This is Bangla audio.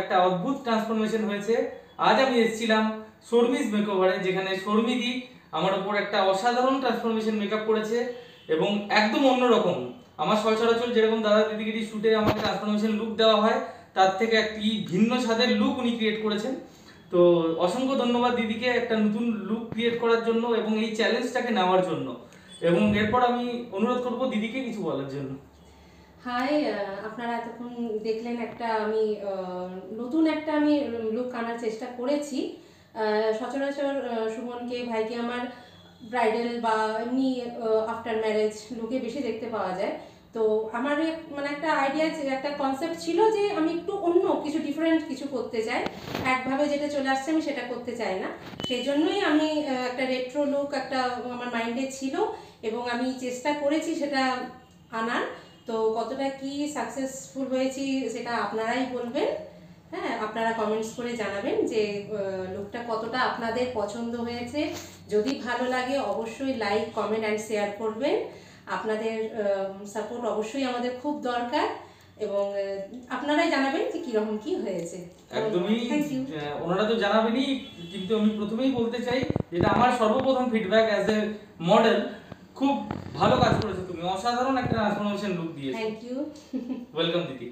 একটা অদ্ভুত ট্রান্সফরমেশন হয়েছে। আজ আমি এসেছিলাম শর্মিজ মেকওভারে, যেখানে শর্মিদি আমার উপর একটা অসাধারণ ট্রান্সফরমেশন মেকআপ করেছে এবং একদম অন্যরকম। আমার সচরাচর যেরকম দাদা দিদিগিরি শুটে আমাকে ট্রান্সফরমেশন লুক দেওয়া হয়, তার থেকে একটি ভিন্ন স্বাদের লুক উনি ক্রিয়েট করেছেন। তো অসংখ্য ধন্যবাদ দিদিকে একটা নতুন লুক ক্রিয়েট করার জন্য এবং এই চ্যালেঞ্জটাকে নেওয়ার জন্য। এবং এরপর আমি অনুরোধ করব দিদিকে কিছু বলার জন্য। হাই, আপনারা এতক্ষণ দেখলেন একটা আমি নতুন একটা আমি লুক আনার চেষ্টা করেছি। সচরাচর সুমনকে ভাইকে আমার ব্রাইডাল বা এমনি আফটার ম্যারেজ লুকে বেশি দেখতে পাওয়া যায়। তো আমার মানে একটা আইডিয়া, একটা কনসেপ্ট ছিল যে আমি একটু অন্য কিছু ডিফারেন্ট কিছু করতে চাই, একভাবে যেটা চলে আসছে আমি সেটা করতে চাই না। সেই জন্যই আমি একটা রেট্রো লুক একটা আমার মাইন্ডে ছিল এবং আমি চেষ্টা করেছি সেটা আনার। তো কতটা কি সাকসেসফুল হয়েছি সেটা আপনারাই বলবেন। হ্যাঁ, আপনারা কমেন্টস করে জানাবেন যে লুকটা কতটা আপনাদের পছন্দ হয়েছে। যদি ভালো লাগে অবশ্যই লাইক, কমেন্ট অ্যান্ড শেয়ার করবেন। আপনাদের সাপোর্ট অবশ্যই আমাদের খুব দরকার এবং আপনারাই জানাবেন যে কীরকম কি হয়েছে। একদমই, ওনারা তো জানাবেনই, কিন্তু আমি প্রথমেই বলতে চাই যেটা আমার সর্বপ্রথম ফিডব্যাক অ্যাজ এ মডেল, খুব ভালো কাজ করেছো তুমি, অসাধারণ একটা ট্রান্সফরমেশন লুক দিয়েছো। Thank you. ওয়েলকাম দিদি।